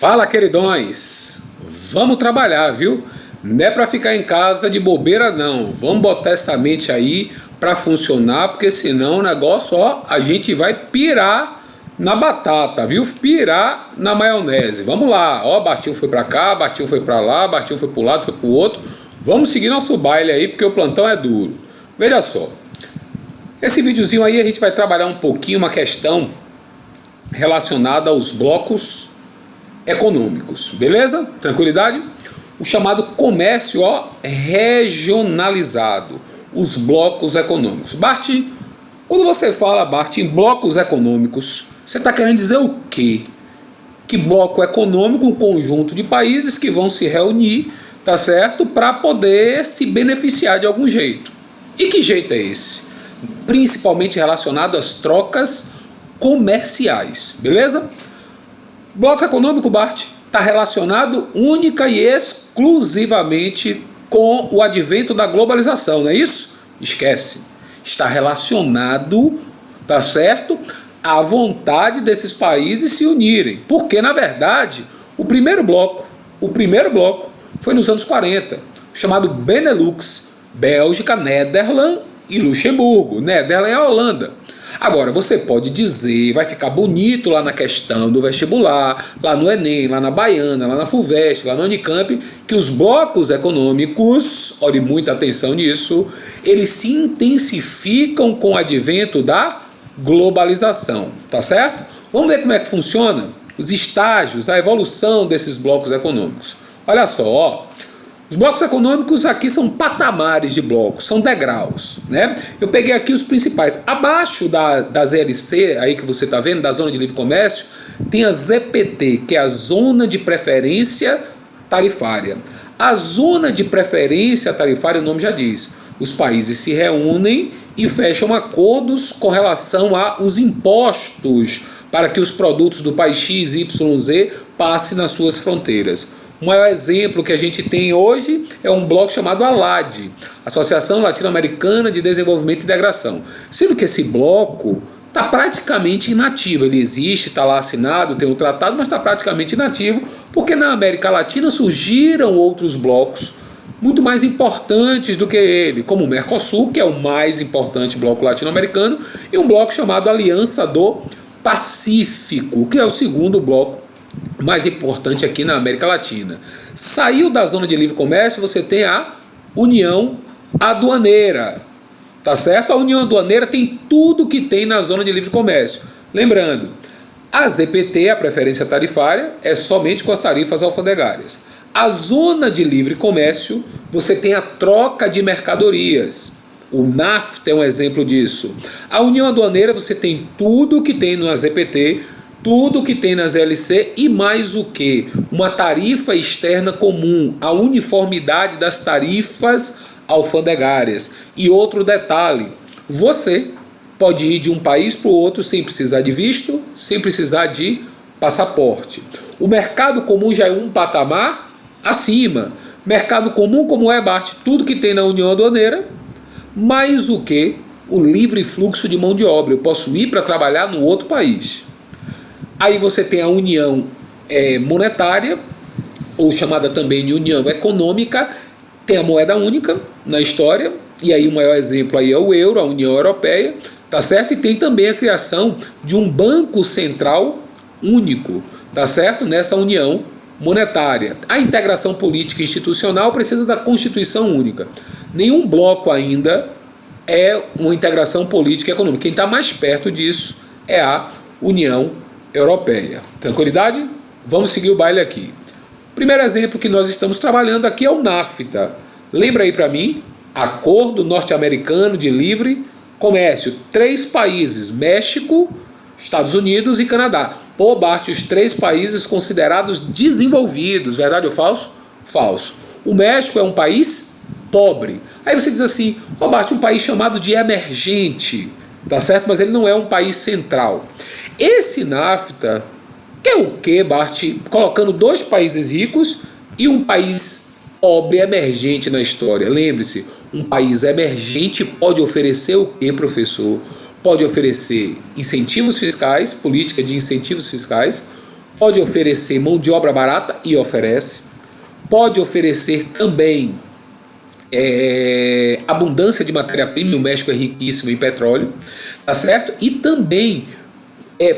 Fala, queridões! Vamos trabalhar, viu? Não é para ficar em casa de bobeira, não. Vamos botar essa mente aí para funcionar, porque senão o negócio, a gente vai pirar na batata, viu? Pirar na maionese. Vamos lá, Bartinho foi para cá, Bartinho foi para lá, Bartinho foi para o lado, foi para o outro. Vamos seguir nosso baile aí, porque o plantão é duro. Veja só. Esse videozinho aí a gente vai trabalhar um pouquinho uma questão relacionada aos blocos econômicos, beleza? Tranquilidade? O chamado comércio regionalizado, os blocos econômicos. Bart, quando você fala, Bart, em blocos econômicos, você está querendo dizer o quê? Que bloco econômico, um conjunto de países que vão se reunir, tá certo? Para poder se beneficiar de algum jeito. E que jeito é esse? Principalmente relacionado às trocas comerciais, beleza? Bloco econômico, Bart, está relacionado única e exclusivamente com o advento da globalização, não é isso? Esquece. Está relacionado, tá certo, à vontade desses países se unirem. Porque, na verdade, o primeiro bloco foi nos anos 40, chamado Benelux, Bélgica, Nederland e Luxemburgo. Nederland é a Holanda. Agora, você pode dizer, vai ficar bonito lá na questão do vestibular, lá no Enem, lá na Baiana, lá na FUVEST, lá no Unicamp, que os blocos econômicos, olhe muita atenção nisso, eles se intensificam com o advento da globalização, tá certo? Vamos ver como é que funciona os estágios, a evolução desses blocos econômicos. Olha só, os blocos econômicos aqui são patamares de blocos, são degraus, né? Eu peguei aqui os principais. Abaixo da ZLC, aí que você está vendo, da Zona de Livre Comércio, tem a ZPT, que é a Zona de Preferência Tarifária. A Zona de Preferência Tarifária, o nome já diz, os países se reúnem e fecham acordos com relação aos impostos para que os produtos do país X, Y, Z passem nas suas fronteiras. O maior exemplo que a gente tem hoje é um bloco chamado ALAD, Associação Latino-Americana de Desenvolvimento e Integração. Sendo que esse bloco está praticamente inativo. Ele existe, está lá assinado, tem um tratado, mas está praticamente inativo, porque na América Latina surgiram outros blocos muito mais importantes do que ele, como o Mercosul, que é o mais importante bloco latino-americano, e um bloco chamado Aliança do Pacífico, que é o segundo bloco mais importante aqui na América Latina. Saiu da Zona de Livre Comércio, você tem a União Aduaneira, tá certo? A União Aduaneira tem tudo que tem na Zona de Livre Comércio. Lembrando, a ZPT, a preferência tarifária, é somente com as tarifas alfandegárias. A Zona de Livre Comércio, você tem a troca de mercadorias. O NAFTA é um exemplo disso. A União Aduaneira, você tem tudo que tem na ZPT, tudo que tem nas LC e mais o que? Uma tarifa externa comum, a uniformidade das tarifas alfandegárias. E outro detalhe, você pode ir de um país para o outro sem precisar de visto, sem precisar de passaporte. O mercado comum já é um patamar acima. Mercado comum, como é, Bart? Tudo que tem na União Aduaneira, mais o que? O livre fluxo de mão de obra. Eu posso ir para trabalhar no outro país. Aí você tem a união monetária, ou chamada também de união econômica, tem a moeda única na história, e aí o maior exemplo aí é o euro, a União Europeia, tá certo? E tem também a criação de um banco central único, tá certo? Nessa união monetária. A integração política e institucional precisa da Constituição Única. Nenhum bloco ainda é uma integração política e econômica. Quem está mais perto disso é a União Europeia. Tranquilidade? Vamos seguir o baile aqui. O primeiro exemplo que nós estamos trabalhando aqui é o NAFTA. Lembra aí para mim? Acordo Norte-Americano de Livre Comércio. 3 países, México, Estados Unidos e Canadá. Pô, Bart, os 3 países considerados desenvolvidos. Verdade ou falso? Falso. O México é um país pobre. Aí você diz assim, Bart, um país chamado de emergente. Tá certo? Mas ele não é um país central. Esse NAFTA quer o quê, Bart? Colocando 2 países ricos e um país pobre emergente na história. Lembre-se, um país emergente pode oferecer o quê, professor? Pode oferecer incentivos fiscais, política de incentivos fiscais, pode oferecer mão de obra barata, e oferece, pode oferecer também abundância de matéria-prima, o México é riquíssimo em petróleo, tá certo? E também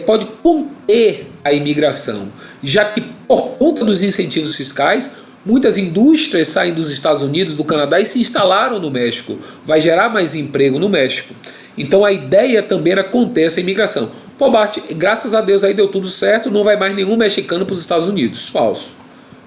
pode conter a imigração, já que por conta dos incentivos fiscais, muitas indústrias saem dos Estados Unidos, do Canadá e se instalaram no México. Vai gerar mais emprego no México. Então a ideia também era conter essa imigração. Pô, Bart, graças a Deus aí deu tudo certo, não vai mais nenhum mexicano para os Estados Unidos. Falso.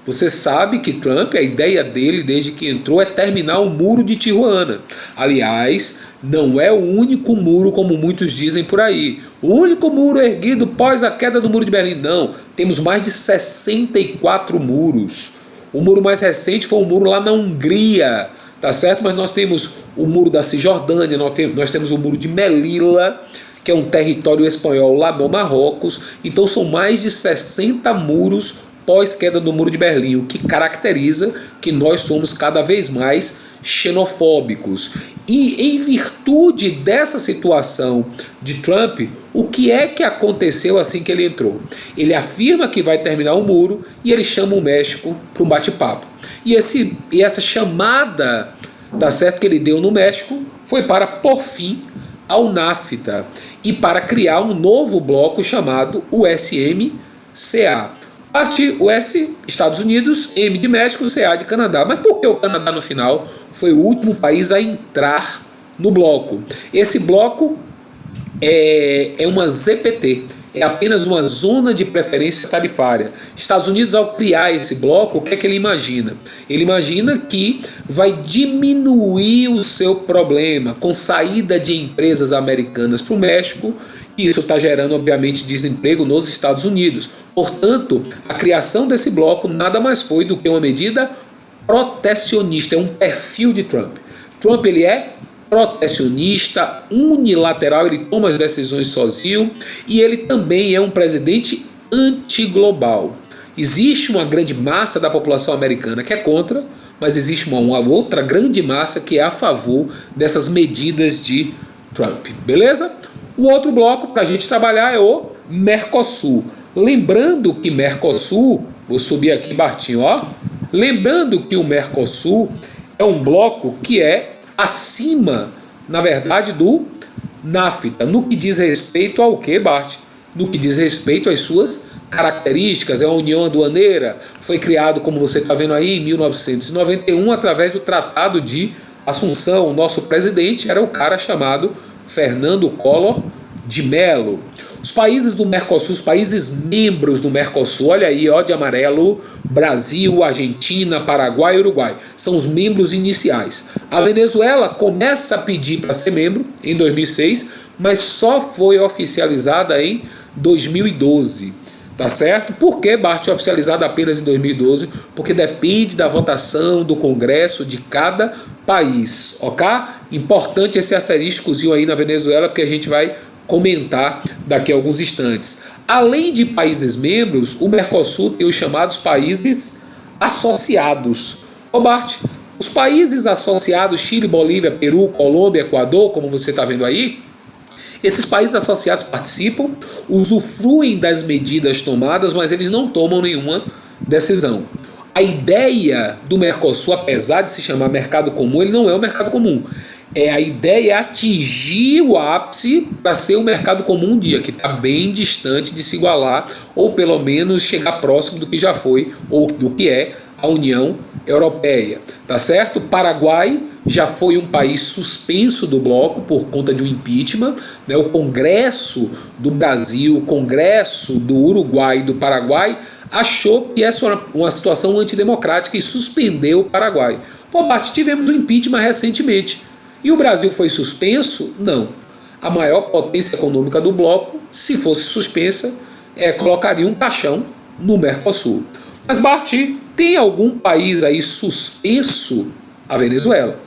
Você sabe que Trump, a ideia dele desde que entrou é terminar o muro de Tijuana. Aliás, não é o único muro como muitos dizem por aí. O único muro erguido pós a queda do muro de Berlim. Não, temos mais de 64 muros. O muro mais recente foi um muro lá na Hungria, tá certo? Mas nós temos o muro da Cisjordânia, nós temos o muro de Melilla, que é um território espanhol lá no Marrocos. Então são mais de 60 muros pós-queda do Muro de Berlim, o que caracteriza que nós somos cada vez mais xenofóbicos. E em virtude dessa situação de Trump, o que é que aconteceu assim que ele entrou? Ele afirma que vai terminar o muro e ele chama o México para um bate-papo. E essa chamada, tá certo, que ele deu no México foi para pôr fim ao NAFTA e para criar um novo bloco chamado USMCA. Parte US, Estados Unidos, M de México, CA de Canadá. Mas por que o Canadá no final foi o último país a entrar no bloco? Esse bloco é uma ZPT, é apenas uma zona de preferência tarifária. Estados Unidos, ao criar esse bloco, o que é que ele imagina? Ele imagina que vai diminuir o seu problema com saída de empresas americanas para o México. E isso está gerando, obviamente, desemprego nos Estados Unidos. Portanto, a criação desse bloco nada mais foi do que uma medida protecionista, é um perfil de Trump. Trump ele é protecionista, unilateral, ele toma as decisões sozinho e ele também é um presidente antiglobal. Existe uma grande massa da população americana que é contra, mas existe uma outra grande massa que é a favor dessas medidas de Trump. Beleza? O outro bloco para a gente trabalhar é o Mercosul. Lembrando que Mercosul, vou subir aqui, Bartinho, ó. Lembrando que o Mercosul é um bloco que é acima, na verdade, do NAFTA, no que diz respeito ao que, Bart? No que diz respeito às suas características. É uma união aduaneira, foi criado, como você está vendo aí, em 1991, através do Tratado de Assunção. O nosso presidente era o cara chamado Fernando Collor de Mello. Os países do Mercosul, os países membros do Mercosul, olha aí, ó, de amarelo, Brasil, Argentina, Paraguai e Uruguai, são os membros iniciais. A Venezuela começa a pedir para ser membro em 2006, mas só foi oficializada em 2012. Tá certo? Por que, Bart, oficializada apenas em 2012? Porque depende da votação do Congresso de cada país, ok? Importante esse asteriscozinho aí na Venezuela, porque a gente vai comentar daqui a alguns instantes. Além de países membros, o Mercosul tem os chamados países associados. Ô Bart, os países associados, Chile, Bolívia, Peru, Colômbia, Equador, como você está vendo aí, esses países associados participam, usufruem das medidas tomadas, mas eles não tomam nenhuma decisão. A ideia do Mercosul, apesar de se chamar mercado comum, ele não é um mercado comum. A ideia é atingir o ápice para ser um mercado comum um dia, que está bem distante de se igualar, ou pelo menos chegar próximo do que já foi, ou do que é a União Europeia. Tá certo? Paraguai já foi um país suspenso do bloco por conta de um impeachment, né? O Congresso do Brasil, o Congresso do Uruguai e do Paraguai achou que essa era uma situação antidemocrática e suspendeu o Paraguai. Pô, Bart, tivemos um impeachment recentemente. E o Brasil foi suspenso? Não. A maior potência econômica do bloco, se fosse suspensa, colocaria um caixão no Mercosul. Mas, Bart, tem algum país aí suspenso? A Venezuela.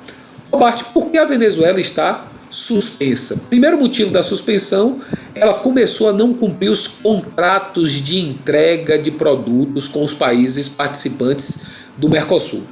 Ô, Bart, por que a Venezuela está suspensa? Primeiro motivo da suspensão, ela começou a não cumprir os contratos de entrega de produtos com os países participantes do Mercosul.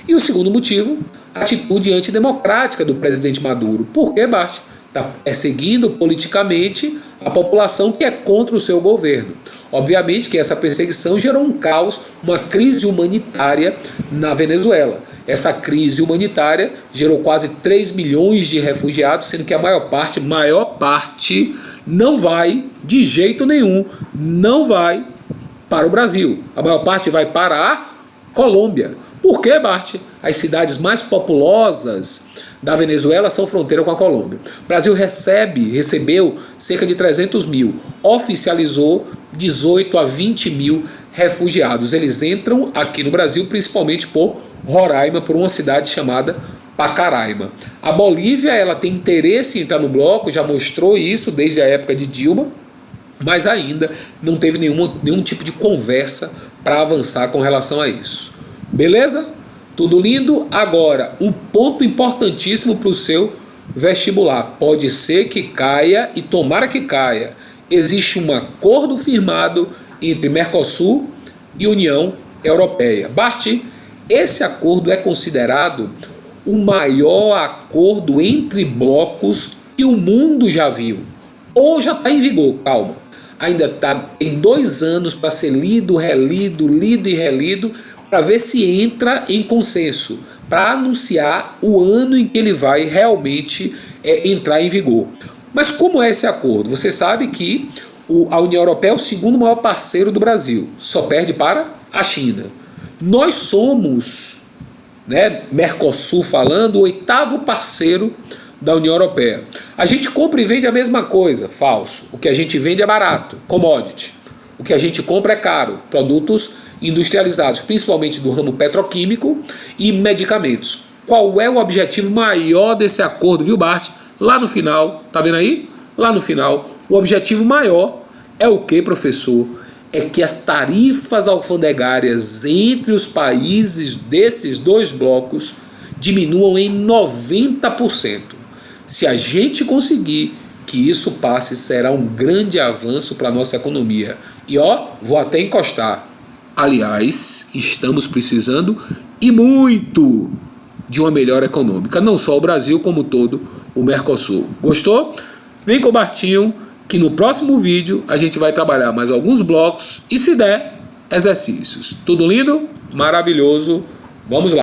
E o segundo motivo, a atitude antidemocrática do presidente Maduro. Por que, Bart? Está perseguindo politicamente a população que é contra o seu governo. Obviamente que essa perseguição gerou um caos, uma crise humanitária na Venezuela. Essa crise humanitária gerou quase 3 milhões de refugiados, sendo que a maior parte não vai, de jeito nenhum, não vai para o Brasil. A maior parte vai para a Colômbia. Por que, Bart? As cidades mais populosas da Venezuela são fronteira com a Colômbia. O Brasil recebeu cerca de 300 mil, oficializou 18 a 20 mil refugiados. Eles entram aqui no Brasil principalmente por Roraima, por uma cidade chamada Pacaraima. A Bolívia, ela tem interesse em entrar no bloco, já mostrou isso desde a época de Dilma, mas ainda não teve nenhum tipo de conversa para avançar com relação a isso. Beleza? Tudo lindo? Agora, um ponto importantíssimo para o seu vestibular. Pode ser que caia e tomara que caia. Existe um acordo firmado entre Mercosul e União Europeia. Bart, esse acordo é considerado o maior acordo entre blocos que o mundo já viu. Ou já está em vigor, calma. Ainda tem 2 anos para ser lido e relido, para ver se entra em consenso, para anunciar o ano em que ele vai realmente entrar em vigor. Mas como é esse acordo? Você sabe que a União Europeia é o segundo maior parceiro do Brasil, só perde para a China. Nós somos, Mercosul falando, o 8º parceiro da União Europeia. A gente compra e vende a mesma coisa, falso. O que a gente vende é barato, commodity. O que a gente compra é caro, produtos industrializados, principalmente do ramo petroquímico e medicamentos. Qual é o objetivo maior desse acordo, viu, Bart? Lá no final, tá vendo aí? Lá no final, o objetivo maior é o que, professor? É que as tarifas alfandegárias entre os países desses 2 blocos diminuam em 90%. Se a gente conseguir que isso passe, será um grande avanço para a nossa economia. E vou até encostar. Aliás, estamos precisando e muito de uma melhora econômica. Não só o Brasil, como todo o Mercosul. Gostou? Vem com o Bartinho, que no próximo vídeo a gente vai trabalhar mais alguns blocos e, se der, exercícios. Tudo lindo? Maravilhoso. Vamos lá.